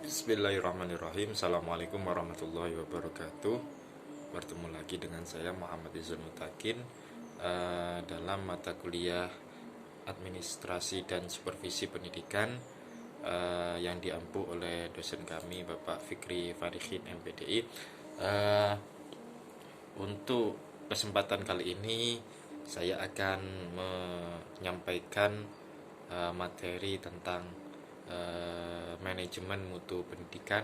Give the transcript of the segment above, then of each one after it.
Bismillahirrahmanirrahim. Assalamualaikum warahmatullahi wabarakatuh. Bertemu lagi dengan saya Muhammad Izul Mutakin dalam mata kuliah Administrasi dan Supervisi Pendidikan yang diampu oleh dosen kami Bapak Fikri Farihin MPDI. Untuk kesempatan kali ini saya akan menyampaikan materi tentang manajemen mutu pendidikan,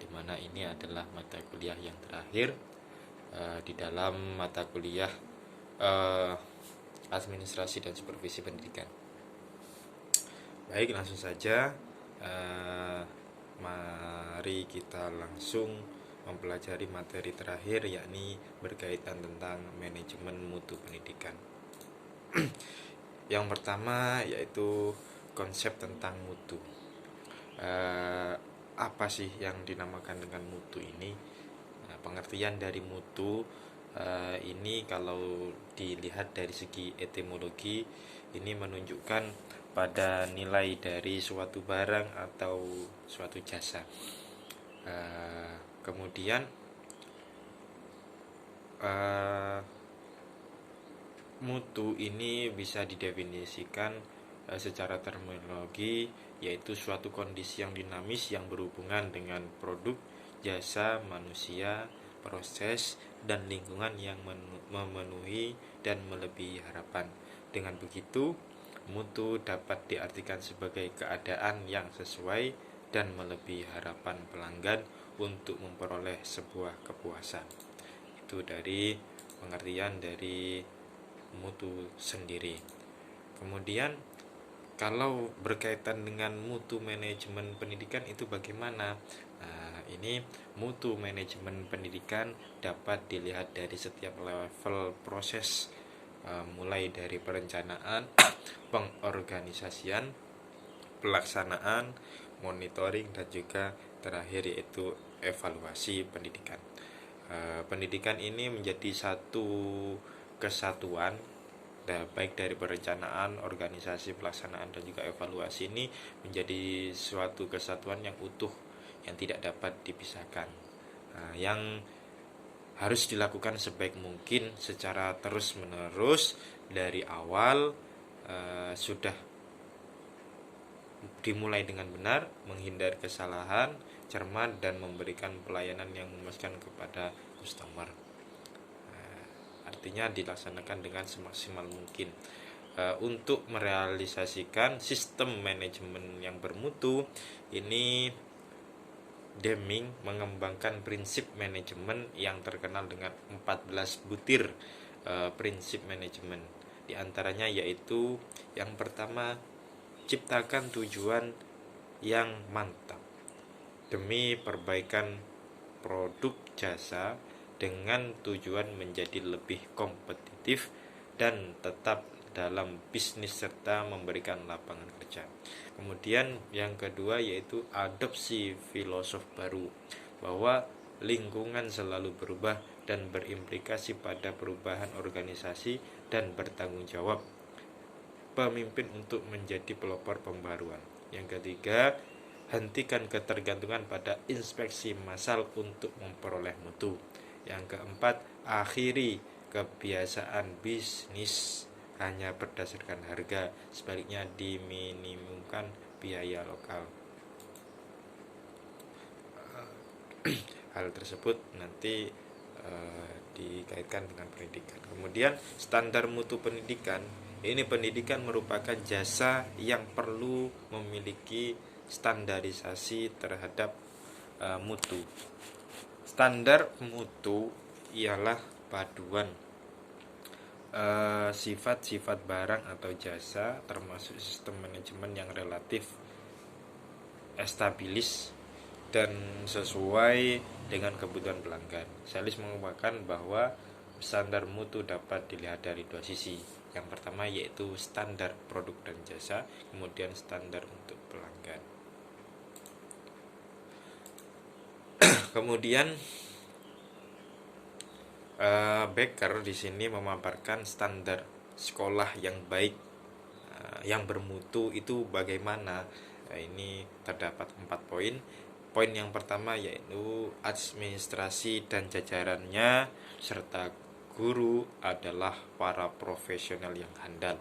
di mana ini adalah mata kuliah yang terakhir di dalam mata kuliah administrasi dan supervisi pendidikan. Baik, langsung saja mari kita langsung mempelajari materi terakhir, yakni berkaitan tentang manajemen mutu pendidikan. Yang pertama yaitu konsep tentang mutu. Apa sih yang dinamakan dengan mutu ini? Pengertian dari mutu ini kalau dilihat dari segi etimologi, ini menunjukkan pada nilai dari suatu barang atau suatu jasa. Kemudian mutu ini bisa didefinisikan secara terminologi, yaitu suatu kondisi yang dinamis yang berhubungan dengan produk, jasa, manusia, proses, dan lingkungan yang memenuhi dan melebihi harapan. Dengan begitu, mutu dapat diartikan sebagai keadaan yang sesuai dan melebihi harapan pelanggan untuk memperoleh sebuah kepuasan. Itu dari pengertian dari mutu sendiri. Kemudian kalau berkaitan dengan mutu manajemen pendidikan itu bagaimana? Ini mutu manajemen pendidikan dapat dilihat dari setiap level proses, mulai dari perencanaan, pengorganisasian, pelaksanaan, monitoring, dan juga terakhir yaitu evaluasi pendidikan. Pendidikan ini menjadi satu kesatuan, baik dari perencanaan, organisasi, pelaksanaan, dan juga evaluasi ini menjadi suatu kesatuan yang utuh, yang tidak dapat dipisahkan, yang harus dilakukan sebaik mungkin secara terus-menerus dari awal, sudah dimulai dengan benar, menghindari kesalahan, cermat, dan memberikan pelayanan yang memuaskan kepada customer. Artinya dilaksanakan dengan semaksimal mungkin. Untuk merealisasikan sistem manajemen yang bermutu ini, Deming mengembangkan prinsip manajemen yang terkenal dengan 14 butir prinsip manajemen. Di antaranya yaitu yang pertama, ciptakan tujuan yang mantap demi perbaikan produk jasa dengan tujuan menjadi lebih kompetitif dan tetap dalam bisnis serta memberikan lapangan kerja. Kemudian yang kedua yaitu adopsi filosof baru, bahwa lingkungan selalu berubah dan berimplikasi pada perubahan organisasi dan bertanggung jawab pemimpin untuk menjadi pelopor pembaruan. Yang ketiga, hentikan ketergantungan pada inspeksi massal untuk memperoleh mutu. Yang keempat, akhiri kebiasaan bisnis hanya berdasarkan harga, sebaliknya diminimumkan biaya lokal. Hal tersebut nanti dikaitkan dengan pendidikan. Kemudian standar mutu pendidikan. Ini pendidikan merupakan jasa yang perlu memiliki standarisasi terhadap mutu. Standar mutu ialah paduan sifat-sifat barang atau jasa termasuk sistem manajemen yang relatif estabilis dan sesuai dengan kebutuhan pelanggan. Salis mengungkapkan bahwa standar mutu dapat dilihat dari dua sisi. Yang pertama yaitu standar produk dan jasa, kemudian standar untuk pelanggan. Kemudian Becker di sini memaparkan standar sekolah yang baik, yang bermutu itu bagaimana. Ini terdapat 4 poin. Poin yang pertama yaitu administrasi dan jajarannya serta guru adalah para profesional yang handal.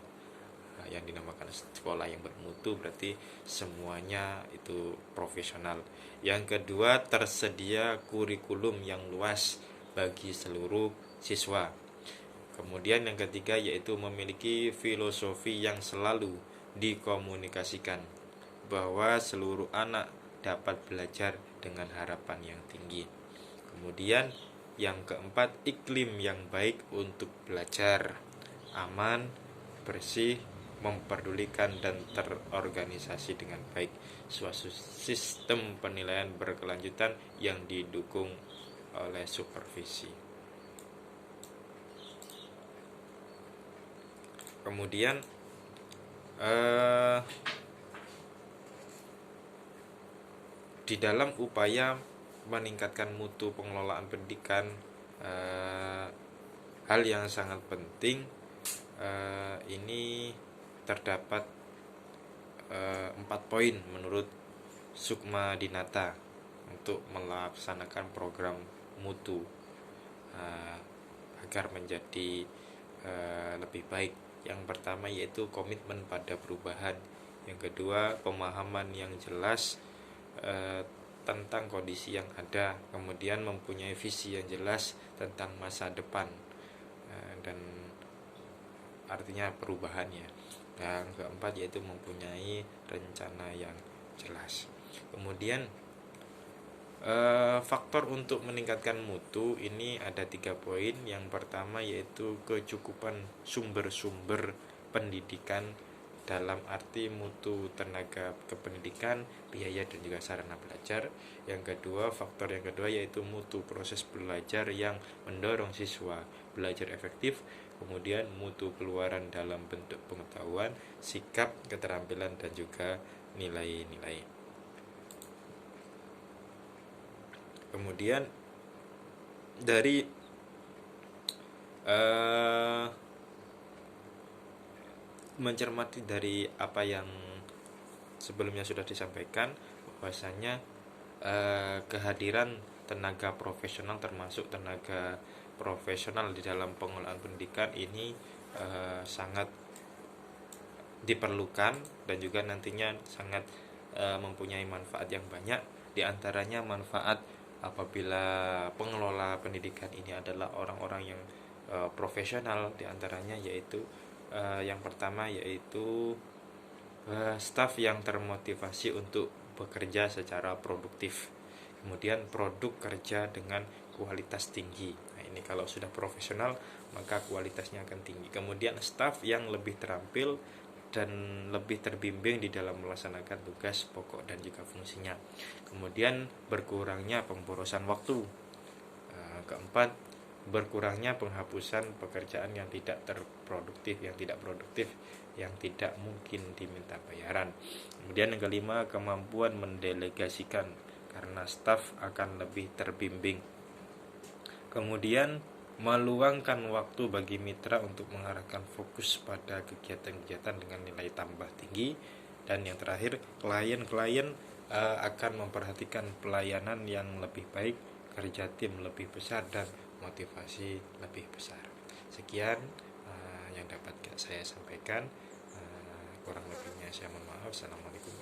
Yang dinamakan sekolah yang bermutu berarti semuanya itu profesional. Yang kedua, tersedia kurikulum yang luas bagi seluruh siswa. Kemudian yang ketiga yaitu memiliki filosofi yang selalu dikomunikasikan bahwa seluruh anak dapat belajar dengan harapan yang tinggi. Kemudian yang keempat, iklim yang baik untuk belajar, aman, bersih, memperdulikan dan terorganisasi dengan baik. Suatu sistem penilaian berkelanjutan yang didukung oleh supervisi. Kemudian di dalam upaya meningkatkan mutu pengelolaan pendidikan, hal yang sangat penting ini terdapat 4 poin menurut Sukma Dinata untuk melaksanakan program mutu agar menjadi lebih baik. Yang pertama yaitu komitmen pada perubahan. Yang kedua, pemahaman yang jelas tentang kondisi yang ada, kemudian mempunyai visi yang jelas tentang masa depan dan artinya perubahannya. Yang keempat yaitu mempunyai rencana yang jelas. Kemudian faktor untuk meningkatkan mutu ini ada 3 poin. Yang pertama yaitu kecukupan sumber-sumber pendidikan dalam arti mutu tenaga kependidikan, biaya dan juga sarana belajar. Yang kedua, faktor yang kedua yaitu mutu proses belajar yang mendorong siswa belajar efektif. Kemudian mutu keluaran dalam bentuk pengetahuan, sikap, keterampilan dan juga nilai-nilai. Kemudian dari mencermati dari apa yang sebelumnya sudah disampaikan, bahwasanya kehadiran tenaga profesional termasuk tenaga profesional di dalam pengelolaan pendidikan ini sangat diperlukan dan juga nantinya sangat mempunyai manfaat yang banyak. Di antaranya manfaat apabila pengelola pendidikan ini adalah orang-orang yang profesional, di antaranya yaitu yang pertama yaitu staf yang termotivasi untuk bekerja secara produktif. Kemudian produk kerja dengan kualitas tinggi. Nah, ini kalau sudah profesional maka kualitasnya akan tinggi. Kemudian staf yang lebih terampil dan lebih terbimbing di dalam melaksanakan tugas pokok dan juga fungsinya. Kemudian berkurangnya pemborosan waktu. Keempat, berkurangnya penghapusan pekerjaan yang tidak terproduktif, yang tidak produktif, yang tidak mungkin diminta bayaran. Kemudian yang kelima, kemampuan mendelegasikan karena staf akan lebih terbimbing. Kemudian meluangkan waktu bagi mitra untuk mengarahkan fokus pada kegiatan-kegiatan dengan nilai tambah tinggi. Dan yang terakhir, klien-klien akan memperhatikan pelayanan yang lebih baik, kerja tim lebih besar dan motivasi lebih besar. Sekian yang dapat saya sampaikan. Kurang lebihnya saya mohon maaf. Assalamualaikum.